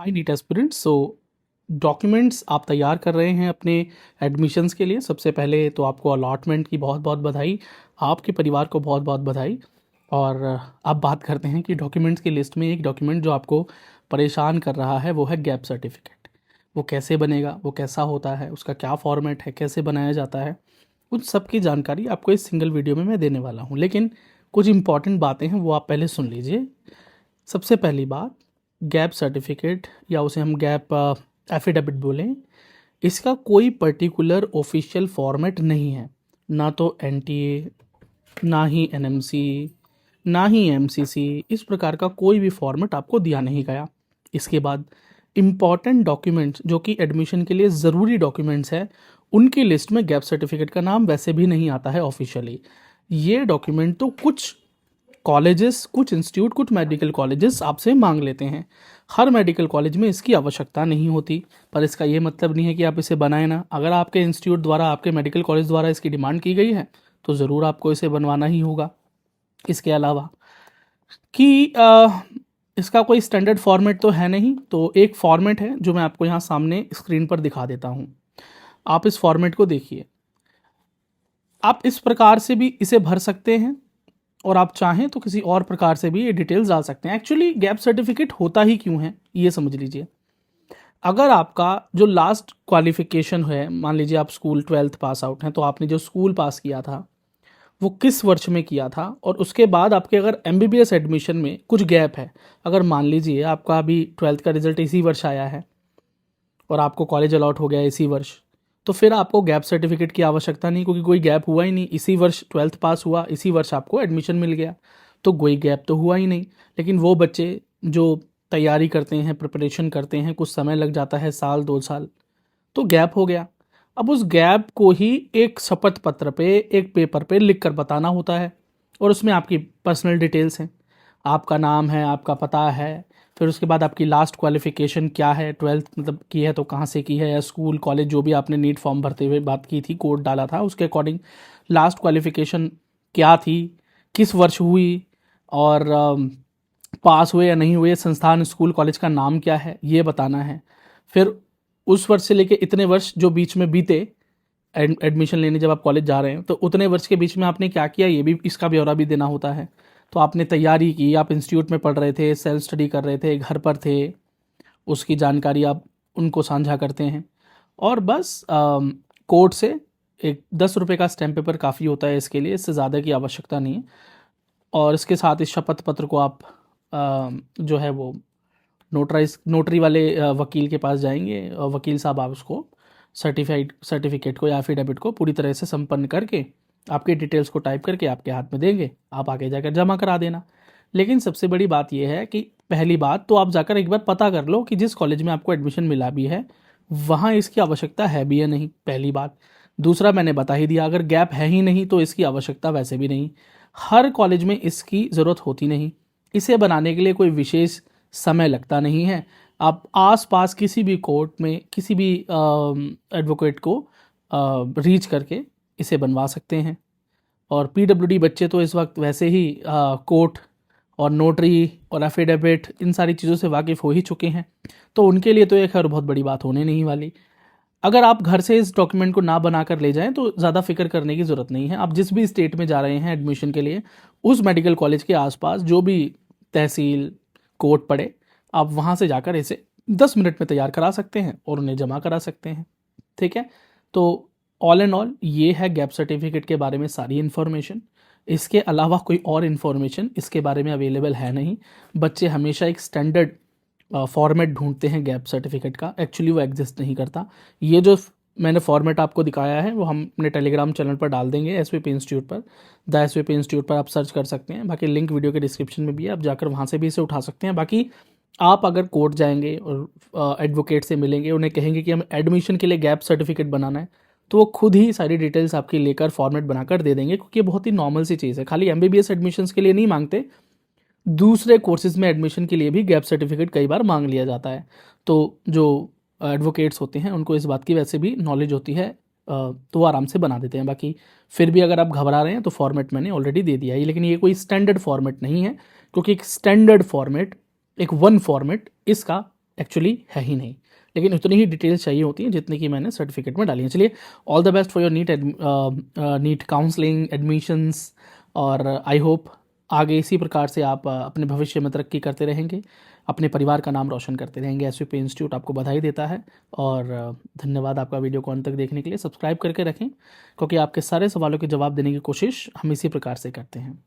हाय NEET aspirants. Documents आप तैयार कर रहे हैं अपने एडमिशन्स के लिए। सबसे पहले तो आपको अलॉटमेंट की बहुत बहुत बधाई, आपके परिवार को बहुत बहुत बधाई। और अब बात करते हैं कि डॉक्यूमेंट्स की लिस्ट में एक डॉक्यूमेंट जो आपको परेशान कर रहा है वो है गैप सर्टिफिकेट। वो कैसे बनेगा, वो कैसा होता है, उसका क्या फॉर्मेट है, कैसे बनाया जाता है, उन सब की जानकारी आपको इस सिंगल वीडियो में मैं देने वाला हूँ। लेकिन कुछ इंपॉर्टेंट बातें हैं वो आप पहले सुन लीजिए। सबसे पहली बात, गैप सर्टिफिकेट या उसे हम गैप एफिडेविट बोलें, इसका कोई पर्टिकुलर ऑफिशियल फॉर्मेट नहीं है। ना तो एनटीए, ना ही एनएमसी, ना ही एमसीसी, इस प्रकार का कोई भी फॉर्मेट आपको दिया नहीं गया। इसके बाद इम्पॉर्टेंट डॉक्यूमेंट्स जो कि एडमिशन के लिए ज़रूरी डॉक्यूमेंट्स है, उनकी लिस्ट में गैप सर्टिफिकेट का नाम वैसे भी नहीं आता है ऑफिशियली। ये डॉक्यूमेंट तो कुछ कॉलेजेस, कुछ इंस्टीट्यूट, कुछ मेडिकल कॉलेजेस आपसे मांग लेते हैं। हर मेडिकल कॉलेज में इसकी आवश्यकता नहीं होती, पर इसका ये मतलब नहीं है कि आप इसे बनाएं ना। अगर आपके इंस्टीट्यूट द्वारा, आपके मेडिकल कॉलेज द्वारा इसकी डिमांड की गई है तो ज़रूर आपको इसे बनवाना ही होगा। इसके अलावा कि इसका कोई स्टैंडर्ड फॉर्मेट तो है नहीं, तो एक फॉर्मेट है जो मैं आपको यहाँ सामने स्क्रीन पर दिखा देता हूँ। आप इस फॉर्मेट को देखिए। आप इस प्रकार से भी इसे भर सकते हैं और आप चाहें तो किसी और प्रकार से भी ये डिटेल्स डाल सकते हैं। एक्चुअली गैप सर्टिफिकेट होता ही क्यों है ये समझ लीजिए। अगर आपका जो लास्ट क्वालिफिकेशन है, मान लीजिए आप स्कूल 12th पास आउट हैं, तो आपने जो स्कूल पास किया था वो किस वर्ष में किया था, और उसके बाद आपके अगर एमबीबीएस एडमिशन में कुछ गैप है, अगर मान लीजिए आपका अभी 12th का रिजल्ट इसी वर्ष आया है और आपको कॉलेज अलॉट हो गया इसी वर्ष, तो फिर आपको गैप सर्टिफिकेट की आवश्यकता नहीं, क्योंकि कोई गैप हुआ ही नहीं। इसी वर्ष 12th पास हुआ, इसी वर्ष आपको एडमिशन मिल गया, तो कोई गैप तो हुआ ही नहीं। लेकिन वो बच्चे जो तैयारी करते हैं, प्रिपरेशन करते हैं, कुछ समय लग जाता है, साल 2 साल, तो गैप हो गया। अब उस गैप को ही एक शपथ पत्र पे, एक पेपर पे लिख कर बताना होता है, और उसमें आपकी पर्सनल डिटेल्स हैं। आपका नाम है, आपका पता है, फिर उसके बाद आपकी लास्ट क्वालिफिकेशन क्या है, 12th मतलब की है तो कहाँ से की है, या स्कूल कॉलेज जो भी आपने नीट फॉर्म भरते हुए बात की थी, कोड डाला था, उसके अकॉर्डिंग लास्ट क्वालिफिकेशन क्या थी, किस वर्ष हुई, और पास हुए या नहीं हुए, संस्थान स्कूल कॉलेज का नाम क्या है, ये बताना है। फिर उस वर्ष से लेके इतने वर्ष जो बीच में बीते एडमिशन लेने जब आप कॉलेज जा रहे हैं, तो उतने वर्ष के बीच में आपने क्या किया, ये भी, इसका ब्यौरा भी देना होता है। तो आपने तैयारी की, आप इंस्टीट्यूट में पढ़ रहे थे, सेल्फ स्टडी कर रहे थे, घर पर थे, उसकी जानकारी आप उनको साझा करते हैं। और बस कोर्ट से एक 10 रुपये का स्टैम्प पेपर काफ़ी होता है इसके लिए, इससे ज़्यादा की आवश्यकता नहीं है। और इसके साथ इस शपथ पत्र को आप जो है वो नोटरी वाले वकील के पास जाएंगे, और वकील साहब आप उसको सर्टिफिकेट को या एफिडेविट को पूरी तरह से संपन्न करके आपके डिटेल्स को टाइप करके आपके हाथ में देंगे, आप आगे जाकर जमा करा देना। लेकिन सबसे बड़ी बात यह है कि पहली बात तो आप जाकर एक बार पता कर लो कि जिस कॉलेज में आपको एडमिशन मिला भी है वहाँ इसकी आवश्यकता है भी या नहीं, पहली बात। दूसरा, मैंने बता ही दिया, अगर गैप है ही नहीं तो इसकी आवश्यकता वैसे भी नहीं। हर कॉलेज में इसकी ज़रूरत होती नहीं। इसे बनाने के लिए कोई विशेष समय लगता नहीं है। आप आसपास किसी भी कोर्ट में, किसी भी एडवोकेट को रीच करके इसे बनवा सकते हैं। और पीडब्ल्यूडी बच्चे तो इस वक्त वैसे ही कोर्ट और नोटरी और एफिडेविट इन सारी चीज़ों से वाकिफ़ हो ही चुके हैं, तो उनके लिए तो एक खैर बहुत बड़ी बात होने नहीं वाली। अगर आप घर से इस डॉक्यूमेंट को ना बना कर ले जाएं तो ज़्यादा फिक्र करने की ज़रूरत नहीं है। आप जिस भी स्टेट में जा रहे हैं एडमिशन के लिए, उस मेडिकल कॉलेज के आसपास जो भी तहसील, कोर्ट पड़े, आप वहाँ से जाकर इसे 10 मिनट में तैयार करा सकते हैं और उन्हें जमा करा सकते हैं। ठीक है, तो ऑल एंड ऑल ये है गैप सर्टिफिकेट के बारे में सारी इन्फॉर्मेशन। इसके अलावा कोई और इन्फॉर्मेशन इसके बारे में अवेलेबल है नहीं। बच्चे हमेशा एक स्टैंडर्ड फॉर्मेट ढूंढते हैं गैप सर्टिफिकेट का, एक्चुअली वो एग्जिस्ट नहीं करता। ये जो मैंने फॉर्मेट आपको दिखाया है वो हम अपने टेलीग्राम चैनल पर डाल देंगे, एसवीपी इंस्टीट्यूट पर। द एसवीपी इंस्टीट्यूट पर आप सर्च कर सकते हैं, बाकी लिंक वीडियो के डिस्क्रिप्शन में भी है, आप जाकर वहाँ से भी इसे उठा सकते हैं। बाकी आप अगर कोर्ट जाएंगे और एडवोकेट से मिलेंगे, उन्हें कहेंगे कि हमें एडमिशन के लिए गैप सर्टिफिकेट बनाना है, तो वो खुद ही सारी डिटेल्स आपकी लेकर फॉर्मेट बनाकर दे देंगे, क्योंकि ये बहुत ही नॉर्मल सी चीज़ है। खाली एमबीबीएस एडमिशन्स के लिए नहीं मांगते, दूसरे कोर्सेज में एडमिशन के लिए भी गैप सर्टिफिकेट कई बार मांग लिया जाता है। तो जो एडवोकेट्स होते हैं उनको इस बात की वैसे भी नॉलेज होती है, तो वो आराम से बना देते हैं। बाकी फिर भी अगर आप घबरा रहे हैं तो फॉर्मेट मैंने ऑलरेडी दे दिया है, लेकिन ये कोई स्टैंडर्ड फॉर्मेट नहीं है, क्योंकि एक स्टैंडर्ड फॉर्मेट, एक वन फॉर्मेट इसका एक्चुअली है ही नहीं, लेकिन उतनी ही डिटेल्स चाहिए होती हैं जितनी कि मैंने सर्टिफिकेट में डाली हैं। चलिए, all the best for your NEET counselling admissions, और आई होप आगे इसी प्रकार से आप अपने भविष्य में तरक्की करते रहेंगे, अपने परिवार का नाम रोशन करते रहेंगे। एसवीपी इंस्टीट्यूट आपको बधाई देता है, और धन्यवाद आपका वीडियो को अंत तक देखने के लिए। सब्सक्राइब करके रखें, क्योंकि आपके सारे सवालों के जवाब देने की कोशिश हम इसी प्रकार से करते हैं।